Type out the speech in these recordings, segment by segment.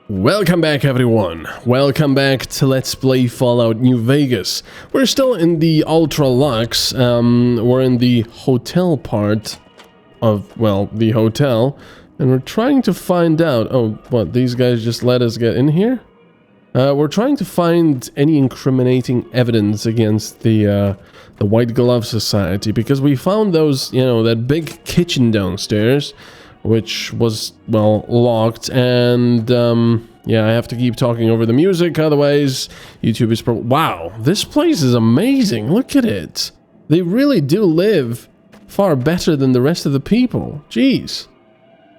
Welcome back, everyone. Welcome back to Let's Play Fallout New Vegas. We're still in the Ultralux. We're in the hotel part of, well, the hotel. And we're trying to find out... Oh, what, these guys just let us get in here? We're trying to find any incriminating evidence against the White Glove Society. Because we found those, you know, that big kitchen downstairs, which was, well, locked, and, yeah, I have to keep talking over the music, otherwise YouTube is wow, this place is amazing, look at it. They really do live far better than the rest of the people, jeez.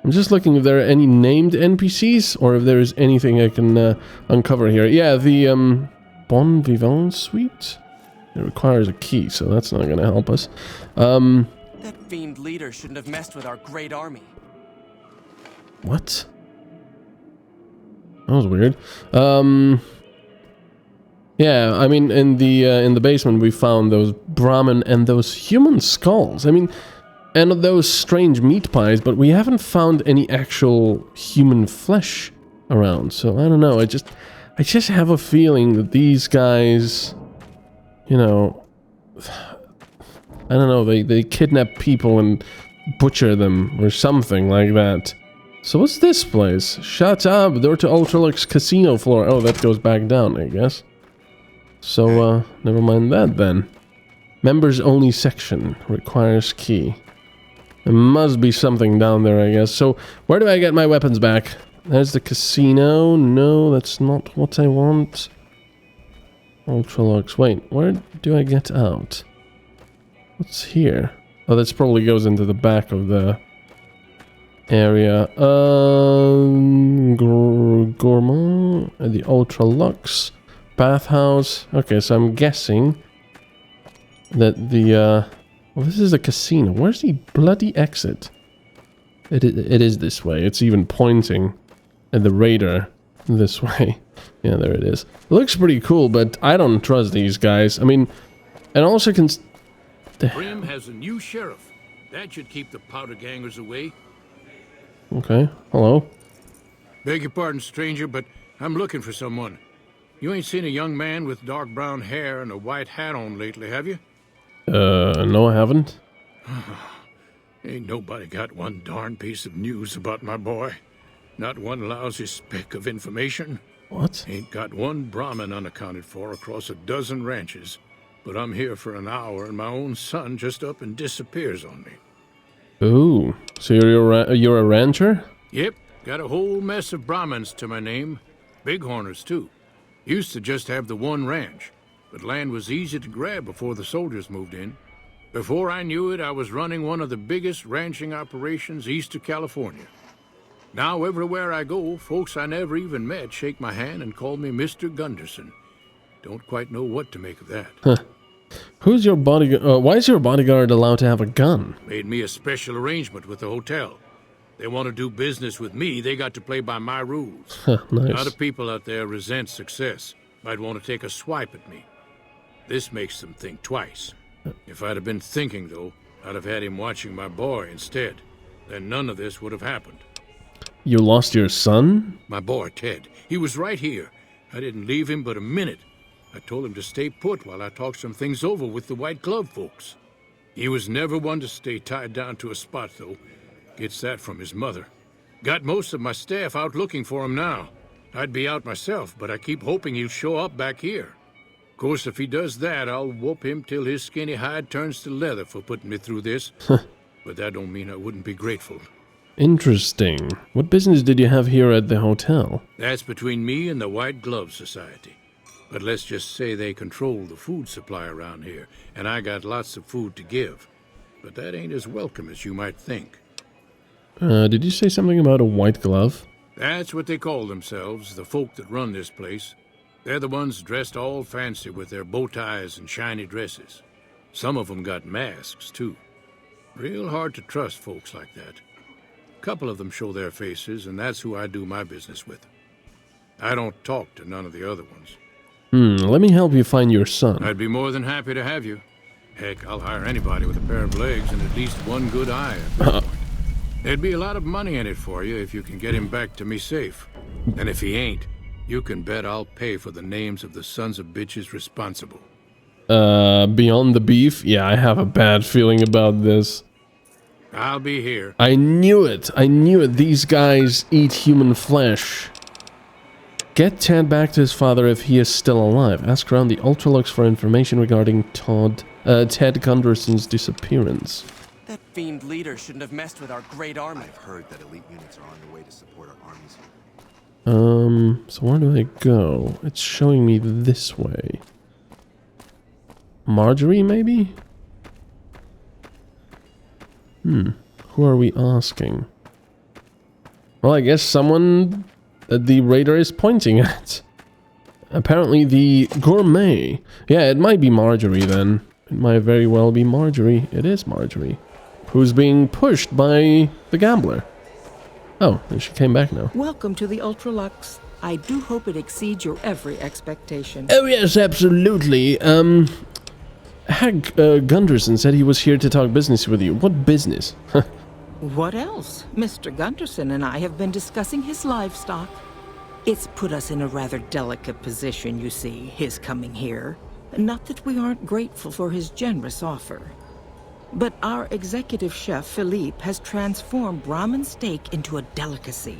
I'm just looking if there are any named NPCs, or if there is anything I can uncover here. Yeah, the, Bon Vivant suite? It requires a key, so that's not gonna help us. That fiend leader shouldn't have messed with our great army. What? That was weird. Yeah, I mean, in the basement we found those Brahmin and those human skulls. I mean, and those strange meat pies, but we haven't found any actual human flesh around. So I don't know. I just have a feeling that these guys, you know, I don't know. They kidnap people and butcher them or something like that. So what's this place? Shut up! Door to Ultralux casino floor. Oh, that goes back down, I guess. So, never mind that then. Members only section. Requires key. There must be something down there, I guess. So, where do I get my weapons back? There's the casino. No, that's not what I want. Ultralux. Wait, where do I get out? What's here? Oh, this probably goes into the back of the... area. Gourmand, the Ultralux bathhouse. Okay, so I'm guessing that the well, this is a casino. Where's the bloody exit? It is this way. It's even pointing at the radar this way. Yeah, there it is. It looks pretty cool, but I don't trust these guys. I mean, and also can. Brim has a new sheriff. That should keep the powder gangers away. Okay, hello. Beg your pardon, stranger, but I'm looking for someone. You ain't seen a young man with dark brown hair and a white hat on lately, have you? No I haven't. Ain't nobody got one darn piece of news about my boy. Not one lousy speck of information. What? Ain't got one Brahmin unaccounted for across a dozen ranches. But I'm here for an hour and my own son just up and disappears on me. Ooh, so you're a rancher? Yep, got a whole mess of Brahmins to my name. Bighorners, too. Used to just have the one ranch, but land was easy to grab before the soldiers moved in. Before I knew it, I was running one of the biggest ranching operations east of California. Now, everywhere I go, folks I never even met shake my hand and call me Mr. Gunderson. Don't quite know what to make of that. Huh. Who's your bodyguard? Why is your bodyguard allowed to have a gun? Made me a special arrangement with the hotel. They want to do business with me, they got to play by my rules. Huh, nice. A lot of people out there resent success. Might want to take a swipe at me. This makes them think twice. If I'd have been thinking, though, I'd have had him watching my boy instead. Then none of this would have happened. You lost your son? My boy, Ted. He was right here. I didn't leave him but a minute. I told him to stay put while I talked some things over with the White Glove folks. He was never one to stay tied down to a spot, though. Gets that from his mother. Got most of my staff out looking for him now. I'd be out myself, but I keep hoping he'll show up back here. Of course, if he does that, I'll whoop him till his skinny hide turns to leather for putting me through this. But that don't mean I wouldn't be grateful. Interesting. What business did you have here at the hotel? That's between me and the White Glove Society. But let's just say they control the food supply around here, and I got lots of food to give. But that ain't as welcome as you might think. Did you say something about a white glove? That's what they call themselves, the folk that run this place. They're the ones dressed all fancy with their bow ties and shiny dresses. Some of them got masks, too. Real hard to trust folks like that. A couple of them show their faces, and that's who I do my business with. I don't talk to none of the other ones. Let me help you find your son. I'd be more than happy to have you. Heck, I'll hire anybody with a pair of legs and at least one good eye at this point. There'd be a lot of money in it for you if you can get him back to me safe. And if he ain't, you can bet I'll pay for the names of the sons of bitches responsible. Beyond the beef? Yeah, I have a bad feeling about this. I'll be here. I knew it. I knew it. These guys eat human flesh. Get Ted back to his father if he is still alive. Ask around the Ultralux for information regarding Ted Gunderson's disappearance. That fiend leader shouldn't have messed with our great army. I've heard that elite units are on their way to support our armies here. So where do I go? It's showing me this way. Marjorie, maybe? Who are we asking? Well, I guess someone that the radar is pointing at. Apparently the gourmet. Yeah, it might be Marjorie then. It might very well be Marjorie. It is Marjorie. Who's being pushed by the gambler. Oh, and she came back now. Welcome to the Ultralux. I do hope it exceeds your every expectation. Oh yes, absolutely. Hag Gunderson said he was here to talk business with you. What business? What else? Mr. Gunderson and I have been discussing his livestock. It's put us in a rather delicate position, you see, his coming here. Not that we aren't grateful for his generous offer. But our executive chef, Philippe, has transformed Brahmin steak into a delicacy.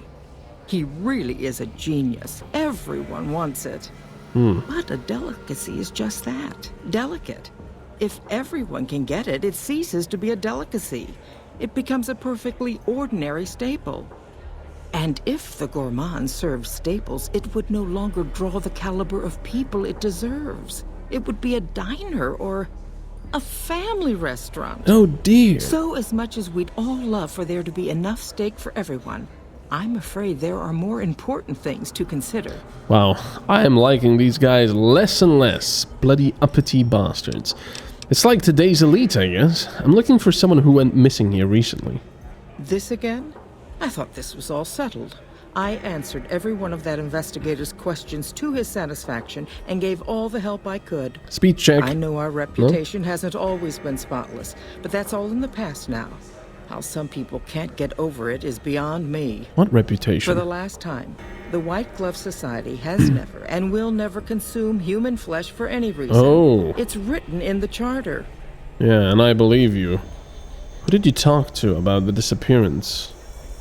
He really is a genius. Everyone wants it. But a delicacy is just that, delicate. If everyone can get it, it ceases to be a delicacy. It becomes a perfectly ordinary staple. And if the gourmand served staples, it would no longer draw the caliber of people it deserves. It would be a diner or a family restaurant. Oh dear. So as much as we'd all love for there to be enough steak for everyone, I'm afraid there are more important things to consider. Wow, I am liking these guys less and less. Bloody uppity bastards. It's like today's elite, I guess. I'm looking for someone who went missing here recently. This again? I thought this was all settled. I answered every one of that investigator's questions to his satisfaction and gave all the help I could. Speech check. I know our reputation hasn't always been spotless, but that's all in the past now. How some people can't get over it is beyond me. What reputation? For the last time, the White Glove Society has never and will never consume human flesh for any reason. Oh. It's written in the charter. Yeah, and I believe you. Who did you talk to about the disappearance?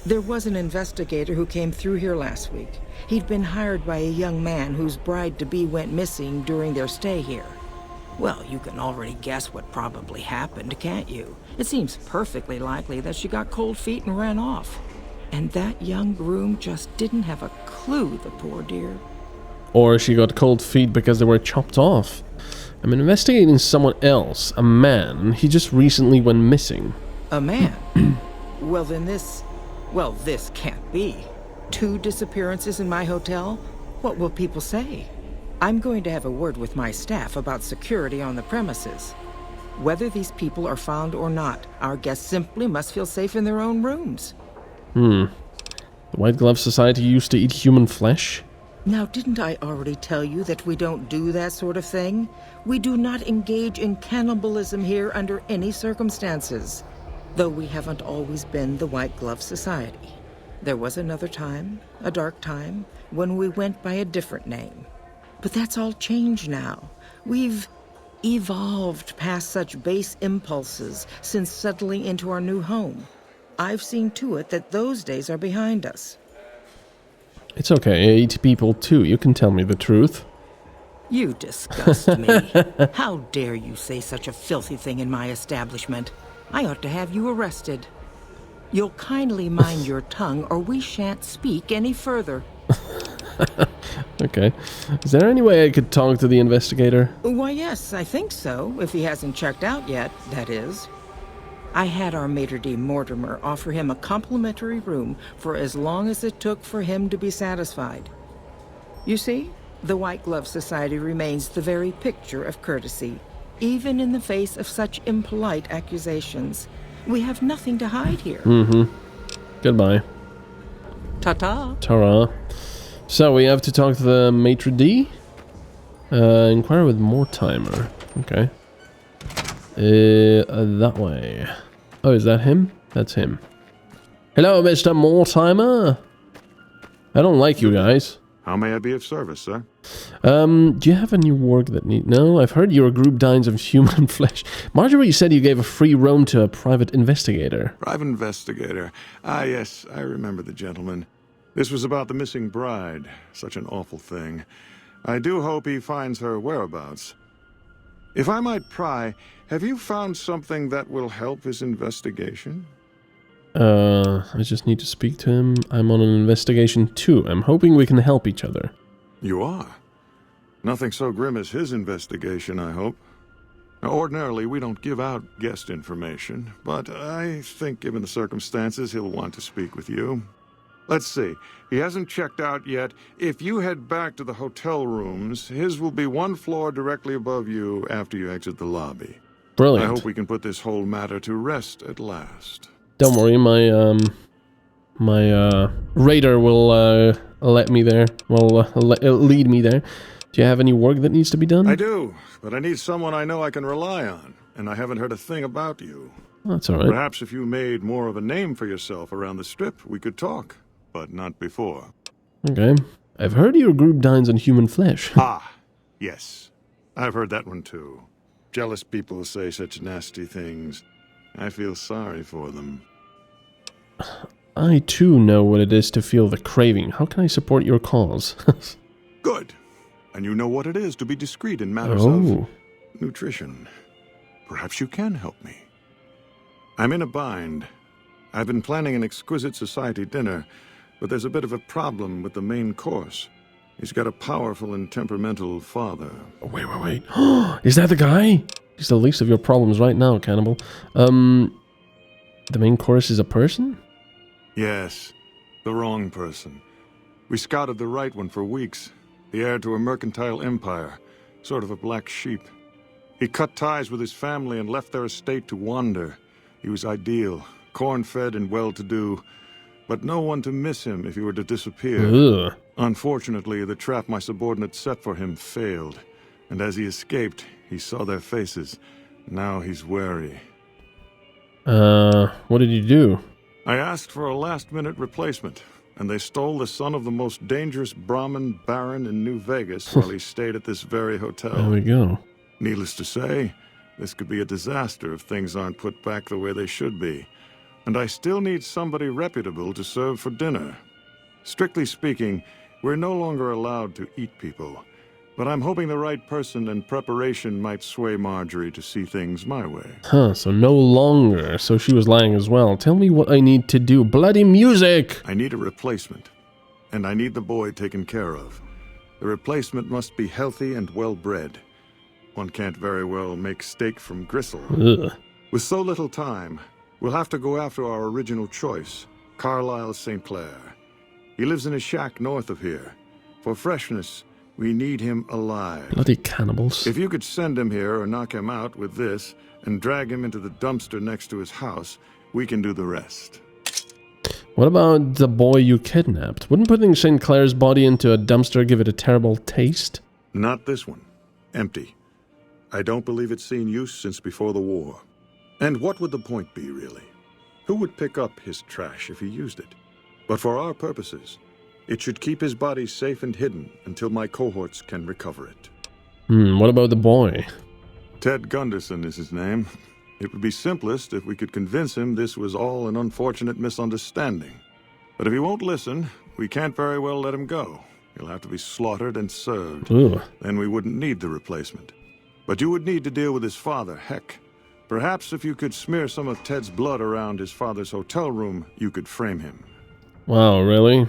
There was an investigator who came through here last week. He'd been hired by a young man whose bride-to-be went missing during their stay here. Well, you can already guess what probably happened, can't you? It seems perfectly likely that she got cold feet and ran off. And that young groom just didn't have a clue, the poor dear. Or she got cold feet because they were chopped off. I'm investigating someone else, a man. He just recently went missing. A man? Well, then this can't be. 2 disappearances in my hotel? What will people say? I'm going to have a word with my staff about security on the premises. Whether these people are found or not, our guests simply must feel safe in their own rooms. The White Glove Society used to eat human flesh? Now, didn't I already tell you that we don't do that sort of thing? We do not engage in cannibalism here under any circumstances. Though we haven't always been the White Glove Society. There was another time, a dark time, when we went by a different name. But that's all changed now. We've evolved past such base impulses since settling into our new home. I've seen to it that those days are behind us. It's okay, I eat people too. You can tell me the truth. You disgust me. How dare you say such a filthy thing in my establishment? I ought to have you arrested. You'll kindly mind your tongue or we shan't speak any further. Okay. Is there any way I could talk to the investigator? Why, yes, I think so. If he hasn't checked out yet, that is. I had our maitre d' Mortimer offer him a complimentary room for as long as it took for him to be satisfied. You see, the White Glove Society remains the very picture of courtesy, even in the face of such impolite accusations. We have nothing to hide here. Goodbye. Ta-ta. Ta-ra. So, we have to talk to the maitre d'? Inquire with Mortimer. Okay. That way. Oh, is that him? That's him. Hello, Mr. Mortimer. I don't like you guys. How may I be of service, sir? Do you have any work that need... No, I've heard your group dines of human flesh. Marjorie said you gave a free roam to a private investigator. Private investigator. Ah, yes, I remember the gentleman. This was about the missing bride. Such an awful thing. I do hope he finds her whereabouts. If I might pry, have you found something that will help his investigation? I just need to speak to him. I'm on an investigation too. I'm hoping we can help each other. You are? Nothing so grim as his investigation, I hope. Now, ordinarily, we don't give out guest information, but I think given the circumstances, he'll want to speak with you. Let's see. He hasn't checked out yet. If you head back to the hotel rooms, his will be one floor directly above you after you exit the lobby. Brilliant. I hope we can put this whole matter to rest at last. Don't worry, my radar will let me there. Will lead me there. Do you have any work that needs to be done? I do, but I need someone I know I can rely on, and I haven't heard a thing about you. That's all right. Perhaps if you made more of a name for yourself around the Strip, we could talk, but not before. Okay. I've heard your group dines on human flesh. Ah, yes. I've heard that one too. Jealous people say such nasty things. I feel sorry for them. I too know what it is to feel the craving. How can I support your cause? Good. And you know what it is to be discreet in matters Oh. of nutrition. Perhaps you can help me. I'm in a bind. I've been planning an exquisite society dinner, but there's a bit of a problem with the main course. He's got a powerful and temperamental father. Oh, wait. Is that the guy? He's the least of your problems right now, Cannibal. The main course is a person? Yes, the wrong person. We scouted the right one for weeks. The heir to a mercantile empire, sort of a black sheep. He cut ties with his family and left their estate to wander. He was ideal, corn-fed and well-to-do, but no one to miss him if he were to disappear. Ugh. Unfortunately, the trap my subordinates set for him failed, and as he escaped, he saw their faces. Now he's wary. What did you do? I asked for a last-minute replacement, and they stole the son of the most dangerous Brahmin baron in New Vegas while he stayed at this very hotel. There we go. Needless to say, this could be a disaster if things aren't put back the way they should be. And I still need somebody reputable to serve for dinner. Strictly speaking, we're no longer allowed to eat people. But I'm hoping the right person and preparation might sway Marjorie to see things my way. Huh, so no longer. So she was lying as well. Tell me what I need to do. Bloody music! I need a replacement. And I need the boy taken care of. The replacement must be healthy and well-bred. One can't very well make steak from gristle. Ugh. With so little time, we'll have to go after our original choice, Carlisle St. Clair. He lives in a shack north of here. For freshness, we need him alive. Bloody cannibals. If you could send him here or knock him out with this and drag him into the dumpster next to his house, we can do the rest. What about the boy you kidnapped? Wouldn't putting St. Clair's body into a dumpster give it a terrible taste? Not this one. Empty. I don't believe it's seen use since before the war. And what would the point be, really? Who would pick up his trash if he used it? But for our purposes, it should keep his body safe and hidden until my cohorts can recover it. What about the boy? Ted Gunderson is his name. It would be simplest if we could convince him this was all an unfortunate misunderstanding. But if he won't listen, we can't very well let him go. He'll have to be slaughtered and served. Ugh. Then we wouldn't need the replacement. But you would need to deal with his father, Heck. Perhaps if you could smear some of Ted's blood around his father's hotel room, you could frame him. Wow, really?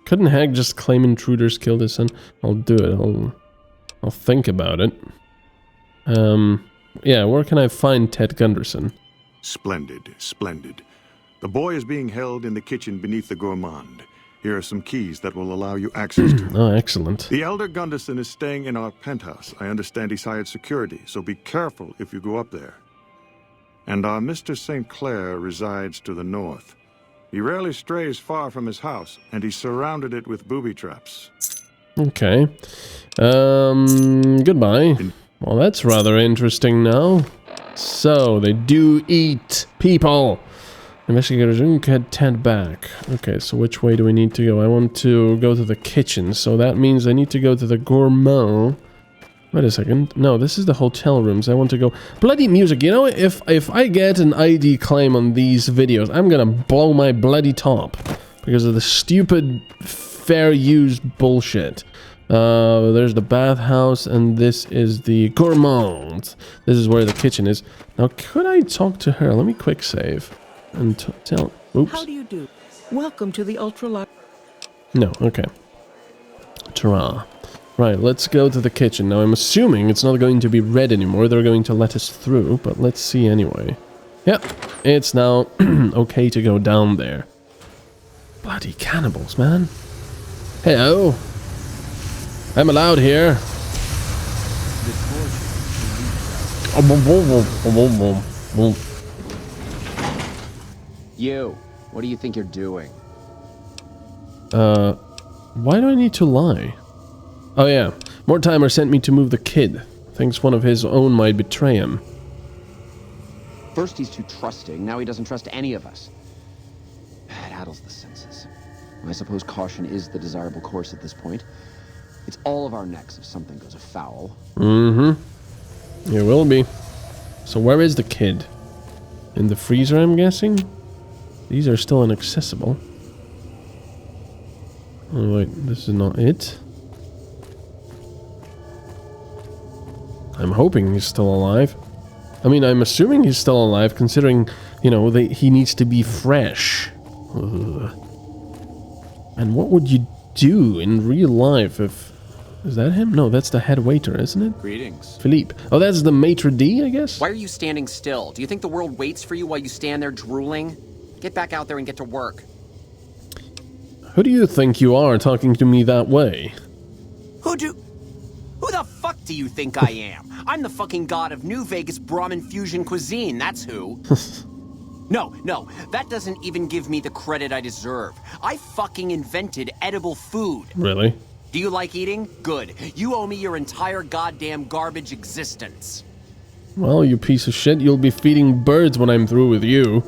Couldn't Heck just claim intruders killed his son? I'll do it. I'll think about it. Yeah, where can I find Ted Gunderson? Splendid, splendid. The boy is being held in the kitchen beneath the gourmand. Here are some keys that will allow you access to him. Oh, excellent. The elder Gunderson is staying in our penthouse. I understand he's hired security, so be careful if you go up there. And our Mr. St. Clair resides to the north. He rarely strays far from his house, and he's surrounded it with booby traps. Okay. Goodbye. Well, that's rather interesting now. So, they do eat people. Investigators didn't get Ted back. Okay, so which way do we need to go? I want to go to the kitchen, so that means I need to go to the gourmet. Wait a second. No, this is the hotel rooms. I want to go... Bloody music. You know, if I get an ID claim on these videos, I'm gonna blow my bloody top. Because of the stupid fair use bullshit. There's the bathhouse, and this is the gourmand. This is where the kitchen is. Now, could I talk to her? Let me quick save. And tell... Oops. How do you do? Welcome to the Ultralux. No, okay. Ta-ra. Right, let's go to the kitchen. Now, I'm assuming it's not going to be red anymore. They're going to let us through, but let's see anyway. Yep, it's now okay to go down there. Bloody cannibals, man. Hello. I'm allowed here. You, what do you think you're doing? Why do I need to lie? Oh yeah, Mortimer sent me to move the kid. Thinks one of his own might betray him. First he's too trusting, now he doesn't trust any of us. It addles the senses. I suppose caution is the desirable course at this point. It's all of our necks if something goes afoul. Mm-hmm. It will be. So where is the kid? In the freezer, I'm guessing? These are still inaccessible. Oh wait, this is not it. I'm hoping he's still alive. I mean, I'm assuming he's still alive, considering, you know, he needs to be fresh. Ugh. And what would you do in real life if... Is that him? No, that's the head waiter, isn't it? Greetings. Philippe. Oh, that's the maitre d', I guess? Why are you standing still? Do you think the world waits for you while you stand there drooling? Get back out there and get to work. Who do you think you are talking to me that way? Who the fuck do you think I am? I'm the fucking god of New Vegas Brahmin fusion cuisine, that's who. No, that doesn't even give me the credit I deserve. I fucking invented edible food. Really? Do you like eating? Good. You owe me your entire goddamn garbage existence. Well, you piece of shit, you'll be feeding birds when I'm through with you.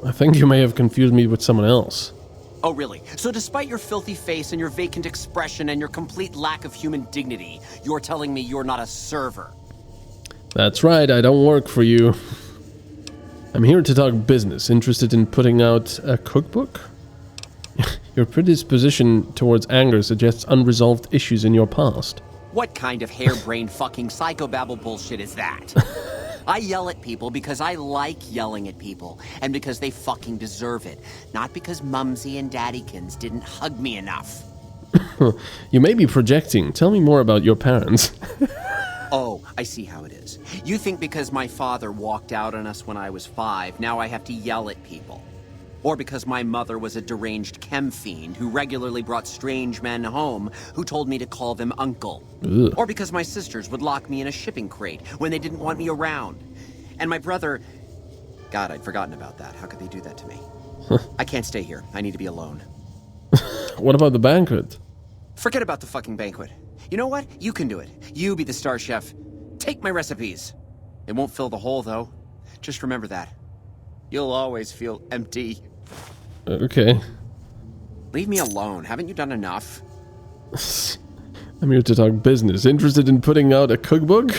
I think you may have confused me with someone else. Oh, really? So despite your filthy face and your vacant expression and your complete lack of human dignity, you're telling me you're not a server? That's right, I don't work for you. I'm here to talk business. Interested in putting out a cookbook? Your predisposition towards anger suggests unresolved issues in your past. What kind of harebrained fucking psychobabble bullshit is that? I yell at people because I like yelling at people, and because they fucking deserve it. Not because Mumsy and Daddykins didn't hug me enough. You may be projecting. Tell me more about your parents. Oh, I see how it is. You think because my father walked out on us when I was 5, now I have to yell at people. Or because my mother was a deranged chem fiend who regularly brought strange men home who told me to call them uncle. Ugh. Or because my sisters would lock me in a shipping crate when they didn't want me around. And my brother... God, I'd forgotten about that. How could they do that to me? I can't stay here. I need to be alone. What about the banquet? Forget about the fucking banquet. You know what? You can do it. You be the star chef. Take my recipes. It won't fill the hole, though. Just remember that. You'll always feel empty. Okay. Leave me alone. Haven't you done enough? I'm here to talk business. Interested in putting out a cookbook?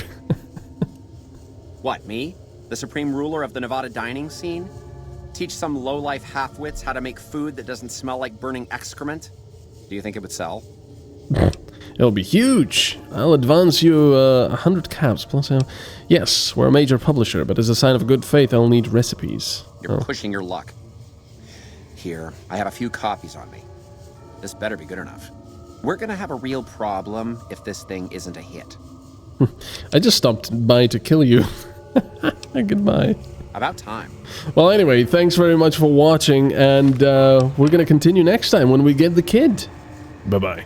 What, me? The supreme ruler of the Nevada dining scene? Teach some low-life half-wits how to make food that doesn't smell like burning excrement? Do you think it would sell? It'll be huge. I'll advance you 100 caps plus. Yes, we're a major publisher, but as a sign of good faith, I'll need recipes. You're pushing your luck. Here, I have a few copies on me. This better be good enough. We're gonna have a real problem if this thing isn't a hit. I just stopped by to kill you. Goodbye. About time. Well, anyway, thanks very much for watching, and we're gonna continue next time when we get the kid. Bye-bye.